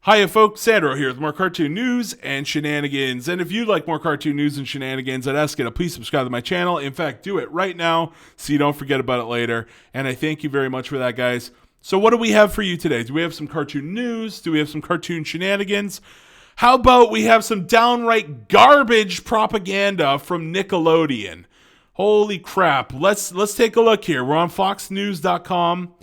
Hiya folks, Sandro here with more cartoon news and shenanigans. And if you'd like more cartoon news and shenanigans, I'd ask you to please subscribe to my channel. In fact, do it right now so you don't forget about it later. And I thank you very much for that, guys. So what do we have for you today? Do we have some cartoon news? Do we have some cartoon shenanigans? How about we have some downright garbage propaganda from Nickelodeon? Holy crap. Let's take a look here. We're on foxnews.com.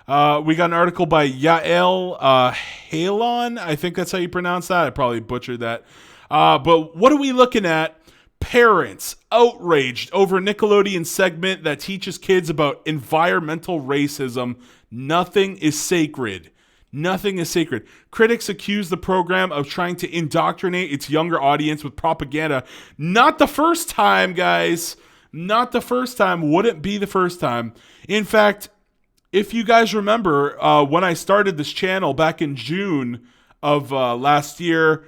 We got an article by Yael Halon. I think that's how you pronounce that. I probably butchered that. But what are we looking at? Parents outraged over Nickelodeon segment that teaches kids about environmental racism. Nothing is sacred. Nothing is sacred. Critics accuse the program of trying to indoctrinate its younger audience with propaganda. Not the first time, guys. Not the first time. Wouldn't be the first time. In fact, if you guys remember, when I started this channel back in June of last year,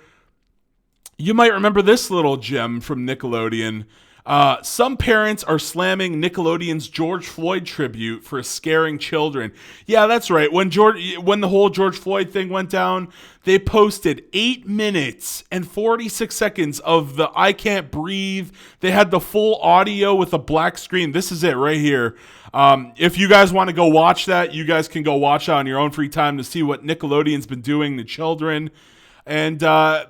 you might remember this little gem from Nickelodeon. Some parents are slamming Nickelodeon's George Floyd tribute for scaring children. Yeah, that's right. When the whole George Floyd thing went down, they posted 8 minutes and 46 seconds of the I Can't Breathe. They had the full audio with a black screen. This is it right here. If you guys want to go watch that, you guys can go watch that on your own free time to see what Nickelodeon's been doing to children. And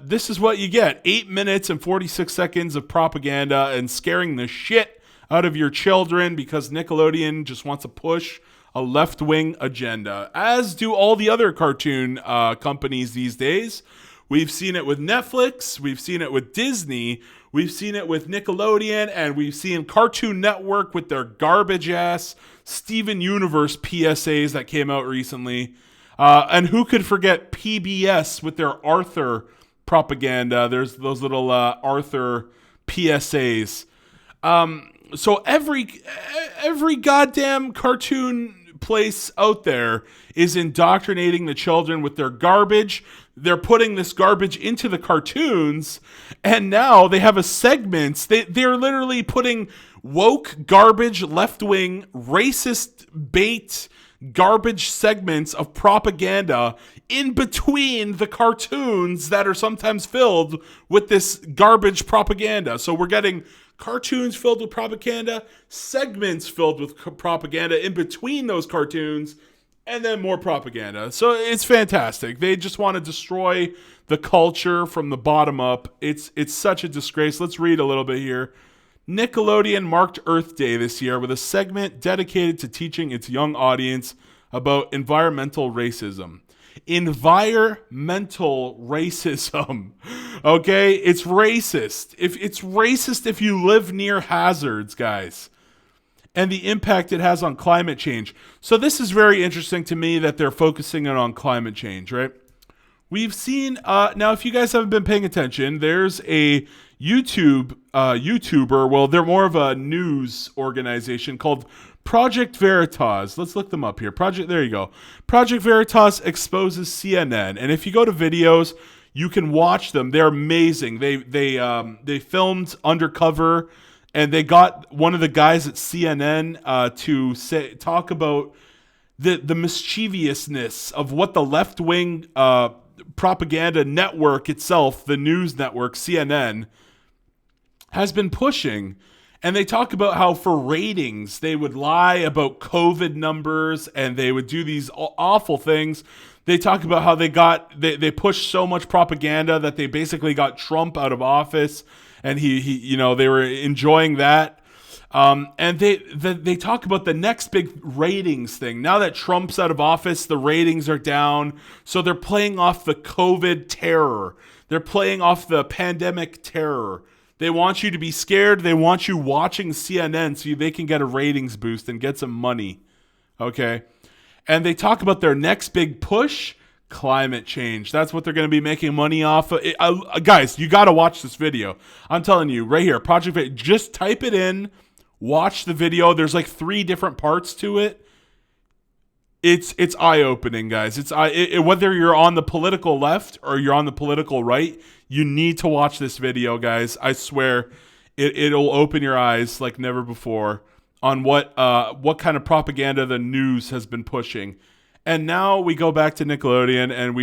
this is what you get. 8 minutes and 46 seconds of propaganda and scaring the shit out of your children because Nickelodeon just wants to push a left-wing agenda, as do all the other cartoon companies these days. We've seen it with Netflix. We've seen it with Disney. We've seen it with Nickelodeon. And we've seen Cartoon Network with their garbage-ass Steven Universe PSAs that came out recently. And who could forget PBS with their Arthur propaganda? There's those little Arthur PSAs. So every goddamn cartoon place out there is indoctrinating the children with their garbage. They're putting this garbage into the cartoons, and now they have a segment. They're literally putting woke, garbage, left-wing, racist bait garbage segments of propaganda in between the cartoons that are sometimes filled with this garbage propaganda. So we're getting cartoons filled with propaganda, segments filled with propaganda in between those cartoons, and then more propaganda. So it's fantastic. They just want to destroy the culture from the bottom up. It's such a disgrace. Let's read a little bit here. Nickelodeon marked Earth Day this year with a segment dedicated to teaching its young audience about environmental racism. Environmental racism. Okay? It's racist. It's racist if you live near hazards, guys. And the impact it has on climate change. So this is very interesting to me that they're focusing on climate change, right? We've seen, now if you guys haven't been paying attention, there's a YouTuber, well, they're more of a news organization called Project Veritas. Let's look them up here. There you go. Project Veritas exposes CNN. And if you go to videos, you can watch them. They're amazing. They filmed undercover, and they got one of the guys at CNN to talk about the mischievousness of what the left-wing propaganda network itself, the news network, CNN, has been pushing. And they talk about how for ratings, they would lie about COVID numbers and they would do these awful things. They talk about how they pushed so much propaganda that they basically got Trump out of office, and they were enjoying that. And they talk about the next big ratings thing. Now that Trump's out of office, the ratings are down. So they're playing off the COVID terror. They're playing off the pandemic terror. They want you to be scared. They want you watching CNN so they can get a ratings boost and get some money. Okay? And they talk about their next big push, climate change. That's what they're going to be making money off of. Guys, you got to watch this video. I'm telling you, right here, just type it in. Watch the video. There's like 3 different parts to it. It's eye-opening, guys. Whether you're on the political left or you're on the political right, you need to watch this video, guys. I swear it'll open your eyes like never before on what kind of propaganda the news has been pushing. And now we go back to Nickelodeon, and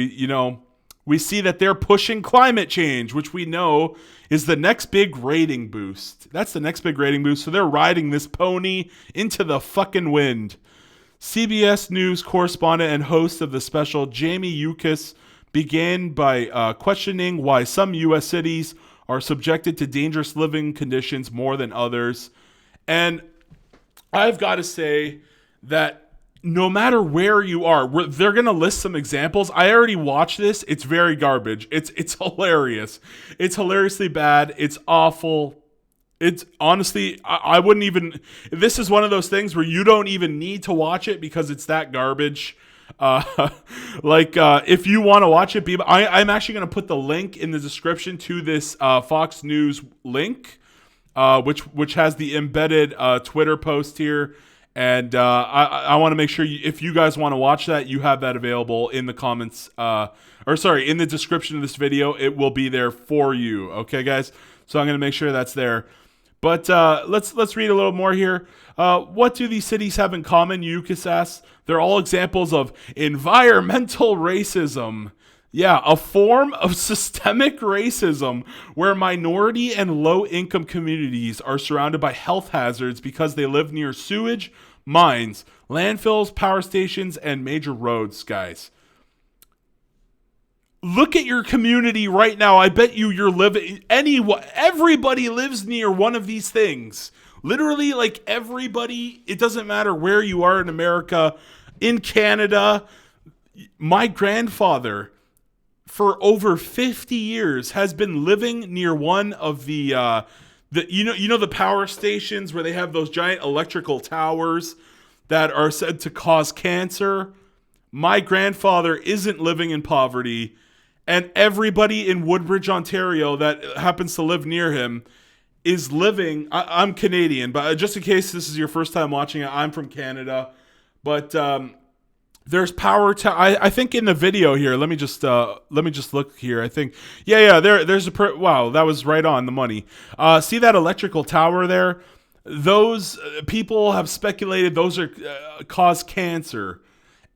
We see that they're pushing climate change, which we know is the next big rating boost. That's the next big rating boost. So they're riding this pony into the fucking wind. CBS News correspondent and host of the special, Jamie Yuccas, began by questioning why some U.S. cities are subjected to dangerous living conditions more than others. And I've got to say that no matter where you are, they're going to list some examples. I already watched this. It's very garbage. It's hilarious. It's hilariously bad. It's awful. It's honestly, I wouldn't even, this is one of those things where you don't even need to watch it because it's that garbage. If you want to watch it, I'm actually going to put the link in the description to this Fox News link, which has the embedded Twitter post here. And I want to make sure if you guys want to watch that, you have that available in the comments, in the description of this video. It will be there for you. Okay, guys? So I'm going to make sure that's there. But let's read a little more here. What do these cities have in common? Yuccas asks. They're all examples of environmental racism. Yeah, a form of systemic racism where minority and low-income communities are surrounded by health hazards because they live near sewage, mines, landfills, power stations, and major roads, guys. Look at your community right now. I bet you're living, everybody lives near one of these things. Literally, like everybody, it doesn't matter where you are in America, in Canada. My grandfather, for over 50 years, has been living near one of the power stations where they have those giant electrical towers that are said to cause cancer. My grandfather isn't living in poverty, and everybody in Woodbridge, Ontario that happens to live near him is living. I'm Canadian, but just in case this is your first time watching it, I'm from Canada. But there's power to. I think in the video here. Let me just look here. I think There's wow, that was right on the money. See that electrical tower there? Those people have speculated those are cause cancer.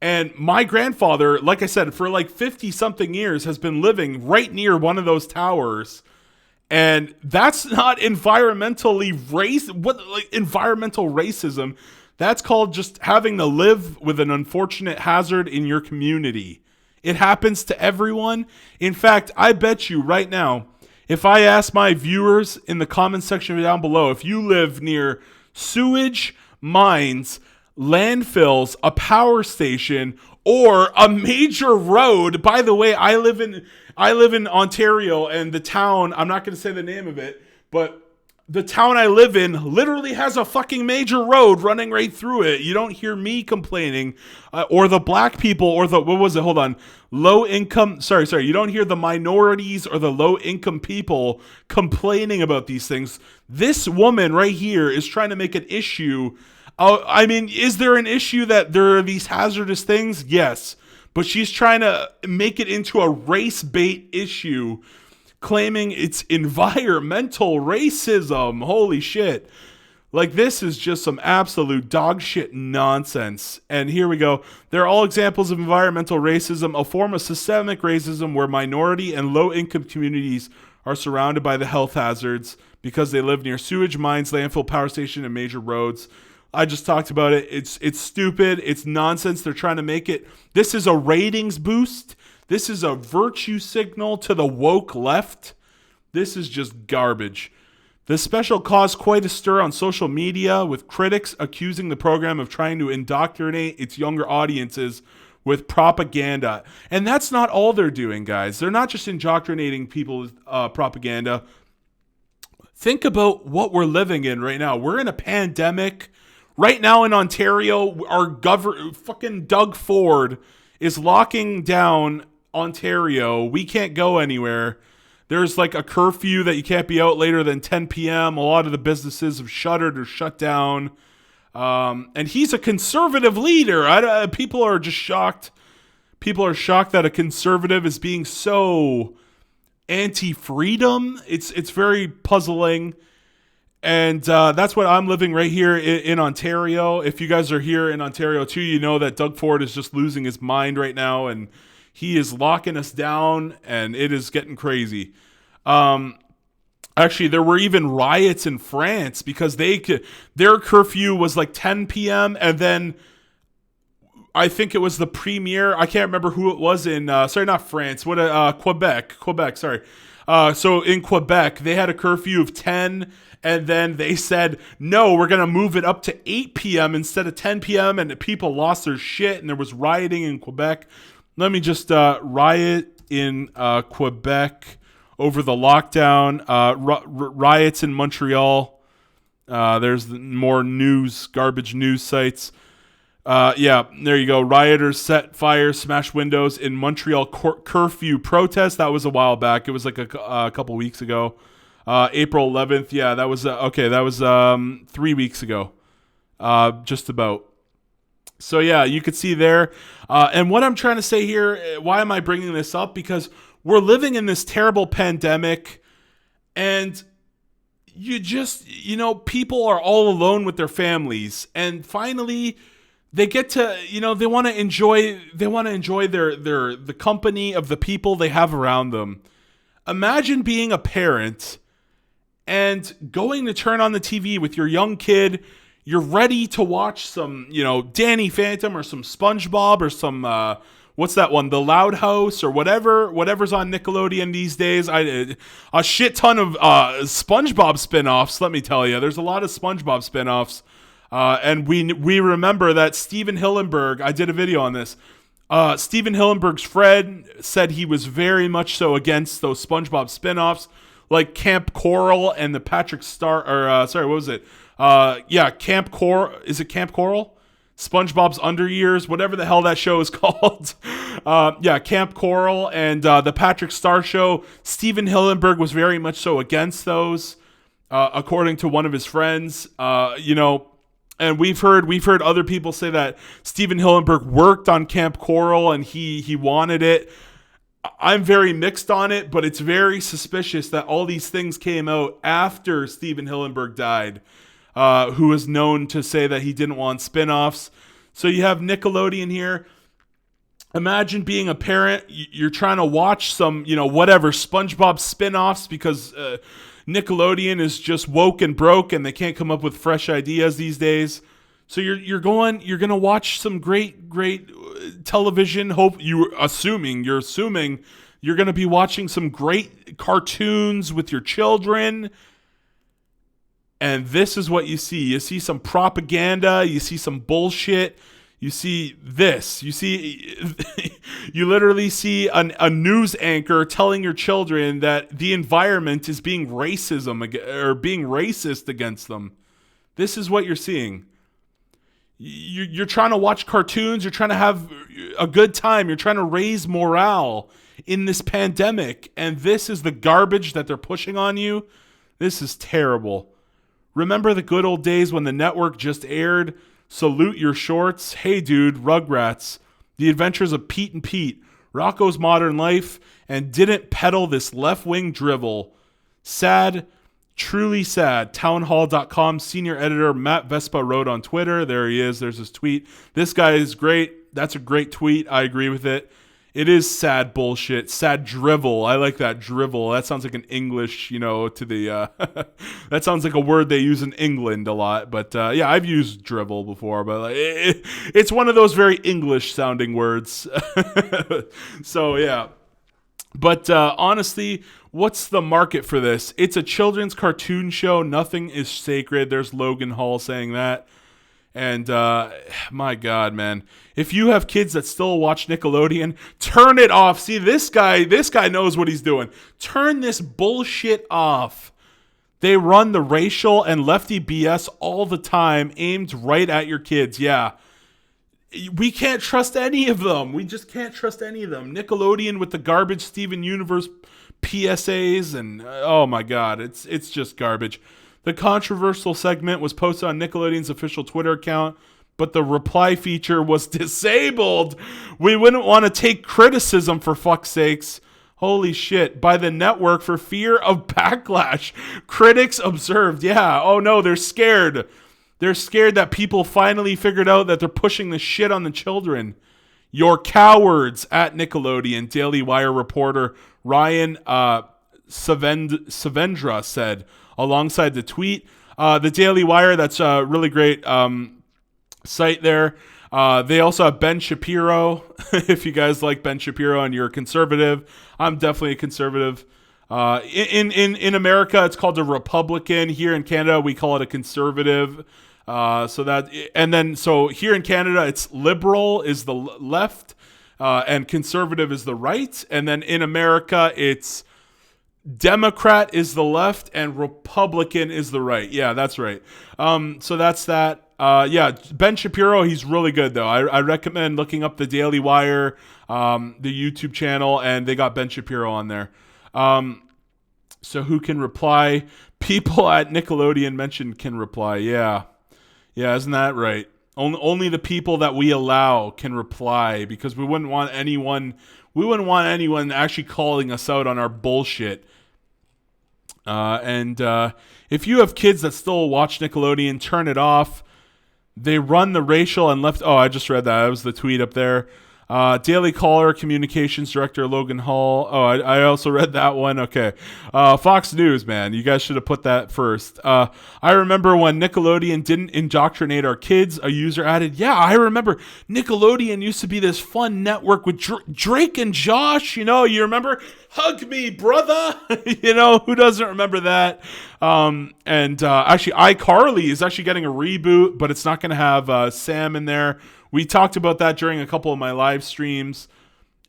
And my grandfather, like I said, for like 50 something years has been living right near one of those towers. And that's not environmental racism. That's called just having to live with an unfortunate hazard in your community. It happens to everyone. In fact, I bet you right now, if I ask my viewers in the comments section down below, if you live near sewage, mines, landfills, a power station, or a major road. By the way, I live in Ontario, and the town, I'm not going to say the name of it, but the town I live in literally has a fucking major road running right through it. You don't hear me complaining, or the black people, or the, what was it? Hold on. Low income, sorry. You don't hear the minorities or the low income people complaining about these things. This woman right here is trying to make an issue. I mean, is there an issue that there are these hazardous things? Yes. But she's trying to make it into a race bait issue, claiming it's environmental racism. Holy shit. Like, this is just some absolute dog shit nonsense. And here we go. They're all examples of environmental racism, a form of systemic racism where minority and low-income communities are surrounded by the health hazards because they live near sewage, mines, landfill, power station, and major roads. I just talked about it. It's stupid. It's nonsense. They're trying to make it. This is a ratings boost. This is a virtue signal to the woke left. This is just garbage. The special caused quite a stir on social media, with critics accusing the program of trying to indoctrinate its younger audiences with propaganda. And that's not all they're doing, guys. They're not just indoctrinating people with propaganda. Think about what we're living in right now. We're in a pandemic. Right now in Ontario, our fucking Doug Ford is locking down Ontario. We can't go anywhere. There's like a curfew that you can't be out later than 10 p.m. A lot of the businesses have shuttered or shut down. And he's a conservative leader. People are just shocked. People are shocked that a conservative is being so anti-freedom. It's very puzzling. And that's what I'm living right here in Ontario. If you guys are here in Ontario too, you know that Doug Ford is just losing his mind right now. And He is locking us down, and it is getting crazy. Actually, there were even riots in France because their curfew was like 10 p.m. and then I think it was the premier. I can't remember who it was in. Sorry, not France. Quebec. Quebec. Sorry. So in Quebec, they had a curfew of 10, and then they said, no, we're going to move it up to 8 p.m. instead of 10 p.m. And the people lost their shit, and there was rioting in Quebec. Let me just riot in Quebec over the lockdown. Riots in Montreal. There's more garbage news sites. Yeah, there you go. Rioters set fire, smash windows in Montreal curfew protest. That was a while back. It was like a couple weeks ago. April 11th. Yeah, that was okay. That was 3 weeks ago. Just about. So yeah, you could see there. And what I'm trying to say here, why am I bringing this up? Because we're living in this terrible pandemic, and people are all alone with their families, and finally they get to, they want to enjoy the company of the people they have around them. Imagine being a parent and going to turn on the TV with your young kid. You're ready to watch some, Danny Phantom or some SpongeBob or some, what's that one? The Loud House or whatever's on Nickelodeon these days. A shit ton of SpongeBob spinoffs, let me tell you. There's a lot of SpongeBob spinoffs. And we remember that Steven Hillenburg, I did a video on this. Steven Hillenburg's friend said he was very much so against those SpongeBob spinoffs, like Camp Coral and the Patrick Star, what was it? Camp Coral. Is it Camp Coral? SpongeBob's Underyears, whatever the hell that show is called. Camp Coral and the Patrick Star Show. Steven Hillenburg was very much so against those, according to one of his friends. And we've heard other people say that Steven Hillenburg worked on Camp Coral and he wanted it. I'm very mixed on it, but it's very suspicious that all these things came out after Steven Hillenburg died, who is known to say that he didn't want spinoffs. So you have Nickelodeon here. Imagine being a parent. You're trying to watch some, SpongeBob spinoffs because Nickelodeon is just woke and broke and they can't come up with fresh ideas these days. So you're going to watch some great television. You're assuming you're going to be watching some great cartoons with your children. And this is what you see. You see some propaganda, you see some bullshit. You see this. You literally see a news anchor telling your children that the environment is being racist against them. This is what you're seeing. You're trying to watch cartoons. You're trying to have a good time. You're trying to raise morale in this pandemic. And this is the garbage that they're pushing on you. This is terrible. Remember the good old days when the network just aired Salute Your Shorts, Hey Dude, Rugrats, The Adventures of Pete and Pete, Rocko's Modern Life, and didn't peddle this left-wing drivel. Sad, truly sad. Townhall.com senior editor Matt Vespa wrote on Twitter. There he is. There's his tweet. This guy is great. That's a great tweet. I agree with it. It is sad bullshit. Sad drivel. I like that, drivel. That sounds like an English, to the... that sounds like a word they use in England a lot. But, I've used drivel before. But it's one of those very English-sounding words. So, yeah. But, honestly, what's the market for this? It's a children's cartoon show. Nothing is sacred. There's Logan Hall saying that. And, my God, man, if you have kids that still watch Nickelodeon, turn it off. See, this guy knows what he's doing. Turn this bullshit off. They run the racial and lefty BS all the time, aimed right at your kids. Yeah. We can't trust any of them. We just can't trust any of them. Nickelodeon with the garbage Steven Universe PSAs and, oh my God, it's just garbage. The controversial segment was posted on Nickelodeon's official Twitter account, but the reply feature was disabled. We wouldn't want to take criticism, for fuck's sakes. Holy shit. By the network for fear of backlash. Critics observed. Yeah. Oh no, they're scared. They're scared that people finally figured out that they're pushing the shit on the children. You're cowards at Nickelodeon, Daily Wire reporter Ryan Savendra said alongside the tweet. The Daily Wire, that's a really great site there. They also have Ben Shapiro. If you guys like Ben Shapiro and you're a conservative, I'm definitely a conservative. In America, it's called a Republican. Here in Canada, we call it a conservative. So here in Canada, it's liberal is the left, and conservative is the right. And then in America, it's Democrat is the left and Republican is the right. Yeah, that's right. So that's that. Ben Shapiro, he's really good though. I recommend looking up the Daily Wire, the YouTube channel, and they got Ben Shapiro on there. So who can reply? People at Nickelodeon mentioned can reply. Yeah, isn't that right? Only the people that we allow can reply, because we wouldn't want anyone actually calling us out on our bullshit. If you have kids that still watch Nickelodeon, turn it off. They run the racial and left. Oh, I just read that. That was the tweet up there. Daily Caller Communications Director Logan Hall. Oh, I also read that one. Okay. Fox News, man. You guys should have put that first. I remember when Nickelodeon didn't indoctrinate our kids, a user added, yeah, I remember Nickelodeon used to be this fun network with Drake and Josh. You remember? Hug me, brother. Who doesn't remember that? Actually, iCarly is actually getting a reboot, but it's not going to have Sam in there. We talked about that during a couple of my live streams.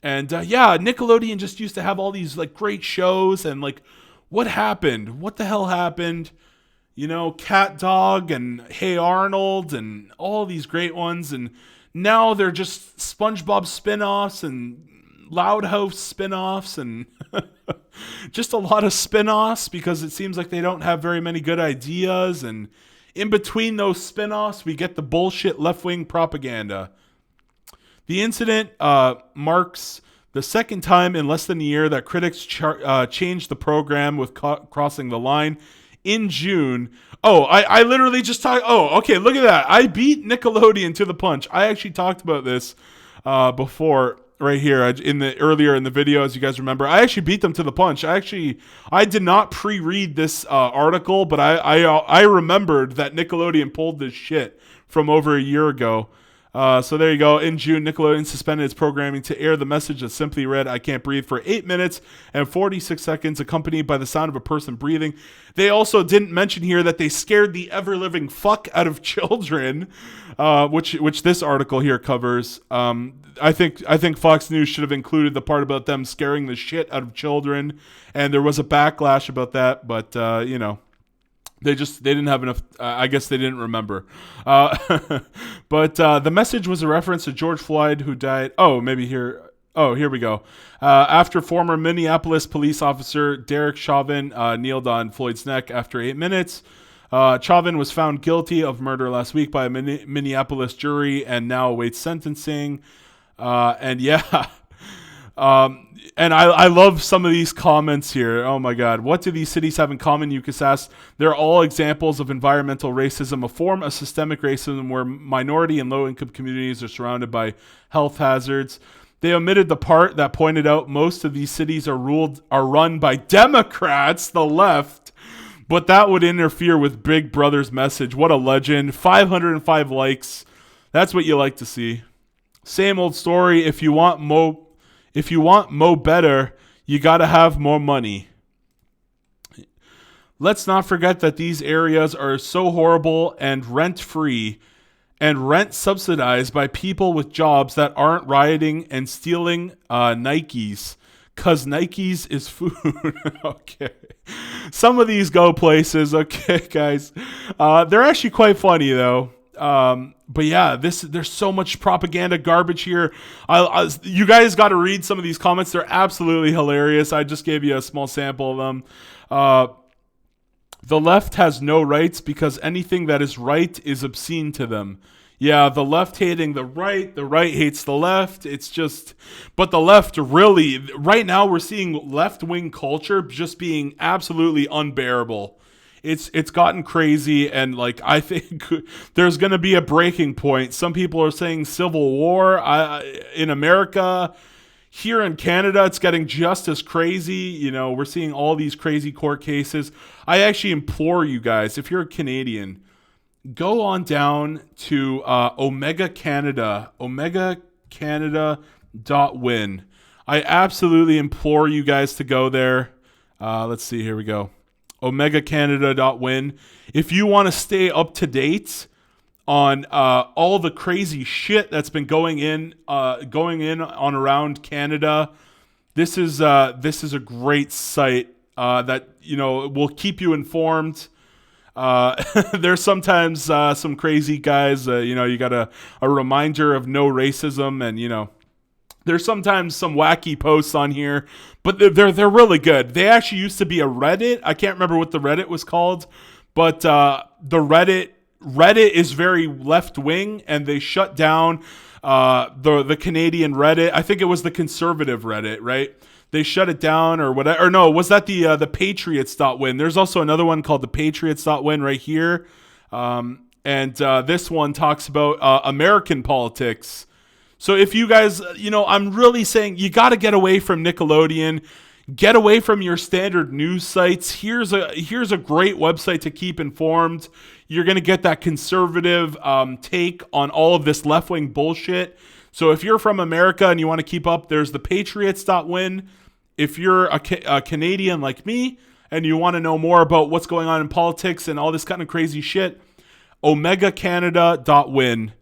And Nickelodeon just used to have all these like great shows, and like, what happened? What the hell happened? Cat Dog and Hey Arnold and all these great ones. And now they're just SpongeBob spinoffs and Loud House spinoffs and just a lot of spinoffs, because it seems like they don't have very many good ideas. And in between those spinoffs, we get the bullshit left-wing propaganda. The incident marks the second time in less than a year that critics changed the program with crossing the line. In June, I literally just talked. Oh, okay, look at that. I beat Nickelodeon to the punch. I actually talked about this before. Right here, earlier in the video, as you guys remember, I actually beat them to the punch. I did not pre-read this article, but I remembered that Nickelodeon pulled this shit from over a year ago. So there you go. In June, Nickelodeon suspended its programming to air the message that simply read, "I can't breathe," for 8 minutes and 46 seconds, accompanied by the sound of a person breathing. They also didn't mention here that they scared the ever-living fuck out of children, which this article here covers. I think Fox News should have included the part about them scaring the shit out of children, and there was a backlash about that, but they didn't have enough. I guess they didn't remember. But the message was a reference to George Floyd, who died. Oh, maybe here. Oh, here we go. After former Minneapolis police officer Derek Chauvin kneeled on Floyd's neck after 8 minutes. Chauvin was found guilty of murder last week by a Minneapolis jury and now awaits sentencing. And I love some of these comments here. Oh my God. What do these cities have in common? Yukis asks. They're all examples of environmental racism, a form of systemic racism where minority and low-income communities are surrounded by health hazards. They omitted the part that pointed out most of these cities are run by Democrats, the left, but that would interfere with Big Brother's message. What a legend. 505 likes. That's what you like to see. Same old story. If you want Mo better, you gotta have more money. Let's not forget that these areas are so horrible and rent-free and rent subsidized by people with jobs that aren't rioting and stealing Nikes. Cause Nikes is food. Okay. Some of these go places. Okay, guys. They're actually quite funny though. But yeah, there's so much propaganda garbage here. You guys got to read some of these comments. They're absolutely hilarious. I just gave you a small sample of them. The left has no rights because anything that is right is obscene to them. Yeah, the left hating the right hates the left. It's just, but the left really, right now we're seeing left-wing culture just being absolutely unbearable. it's gotten crazy, and like I think there's going to be a breaking point. Some people are saying civil war in America. Here in Canada, it's getting just as crazy. You know, we're seeing all these crazy court cases. I actually implore you guys, if you're a Canadian, go on down to Omega Canada, omegacanada.win. I absolutely implore you guys to go there. Let's see, here we go. omegacanada.win. If you want to stay up to date on all the crazy shit that's been going in on around Canada, this is a great site that, you know, will keep you informed. There's sometimes some crazy guys, you know, you got a reminder of no racism, and, you know, there's sometimes some wacky posts on here, but they're really good. They actually used to be a Reddit. I can't remember what the Reddit was called, but the Reddit is very left wing, and they shut down the Canadian Reddit. I think it was the conservative Reddit, right? They shut it down or whatever. Or no, was that the Patriots.win? There's also another one called the Patriots.win right here. And this one talks about American politics. So if you guys, you know, I'm really saying you got to get away from Nickelodeon. Get away from your standard news sites. Here's a great website to keep informed. You're going to get that conservative take on all of this left-wing bullshit. So if you're from America and you want to keep up, there's the Patriots.win. If you're a Canadian like me and you want to know more about what's going on in politics and all this kind of crazy shit, omegacanada.win.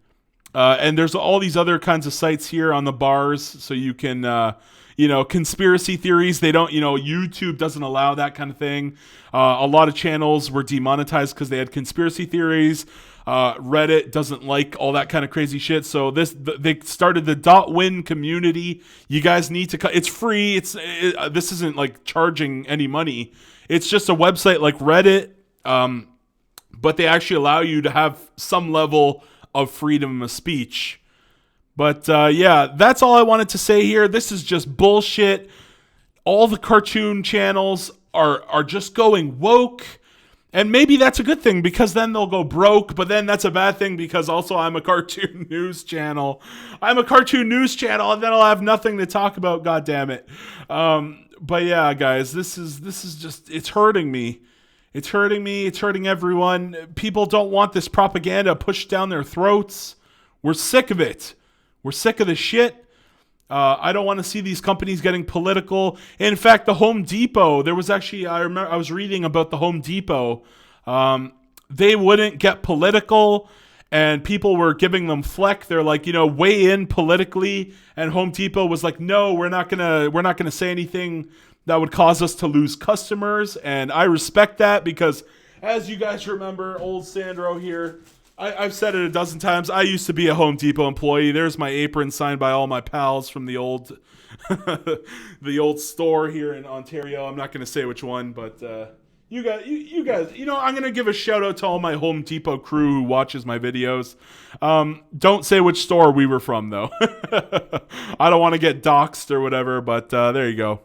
And there's all these other kinds of sites here on the bars, so you can, you know, conspiracy theories. They don't, you know, YouTube doesn't allow that kind of thing. A lot of channels were demonetized because they had conspiracy theories. Reddit doesn't like all that kind of crazy shit. So they started the .win community. You guys need to. It's free. This isn't like charging any money. It's just a website like Reddit, but they actually allow you to have some level of freedom of speech. But yeah, that's all I wanted to say here. This is just bullshit. All the cartoon channels are just going woke. And maybe that's a good thing because then they'll go broke. But then that's a bad thing because also I'm a cartoon news channel. I'm a cartoon news channel and then I'll have nothing to talk about. God damn it. But yeah, guys, this is just, it's hurting me. It's hurting me. It's hurting everyone. People don't want this propaganda pushed down their throats. We're sick of it. We're sick of the shit. I don't want to see these companies getting political. In fact, the Home Depot, there was actually, I remember I was reading about the Home Depot. They wouldn't get political and people were giving them fleck. They're like, you know, weigh in politically. And Home Depot was like, no, we're not gonna say anything that would cause us to lose customers. And I respect that because, as you guys remember, old Sandro here, I've said it a dozen times. I used to be a Home Depot employee. There's my apron signed by all my pals from the old the old store here in Ontario. I'm not going to say which one, but you guys, you know, I'm going to give a shout out to all my Home Depot crew who watches my videos. Don't say which store we were from, though. I don't want to get doxxed or whatever, but there you go.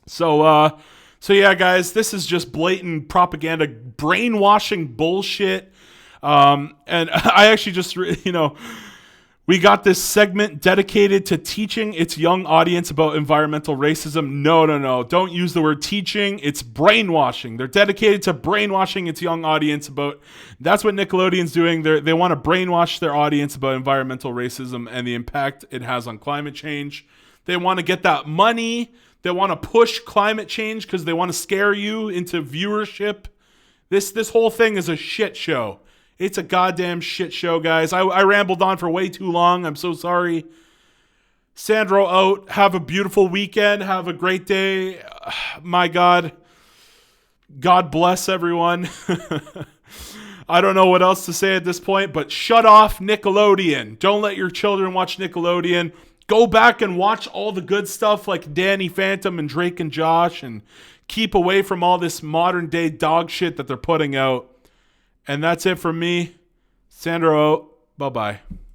So yeah, guys, this is just blatant propaganda, brainwashing bullshit. And I actually just, you know, we got this segment dedicated to teaching its young audience about environmental racism. No. Don't use the word teaching. It's brainwashing. They're dedicated to brainwashing its young audience about, that's what Nickelodeon's doing. They want to brainwash their audience about environmental racism and the impact it has on climate change. They want to get that money. They want to push climate change because they want to scare you into viewership. This whole thing is a shit show. It's a goddamn shit show, guys. I rambled on for way too long. I'm so sorry. Sandro out. Have a beautiful weekend. Have a great day. My God. God bless everyone. I don't know what else to say at this point, but shut off Nickelodeon. Don't let your children watch Nickelodeon. Go back and watch all the good stuff like Danny Phantom and Drake and Josh, and keep away from all this modern day dog shit that they're putting out. And that's it from me. Sandro out. Bye-bye.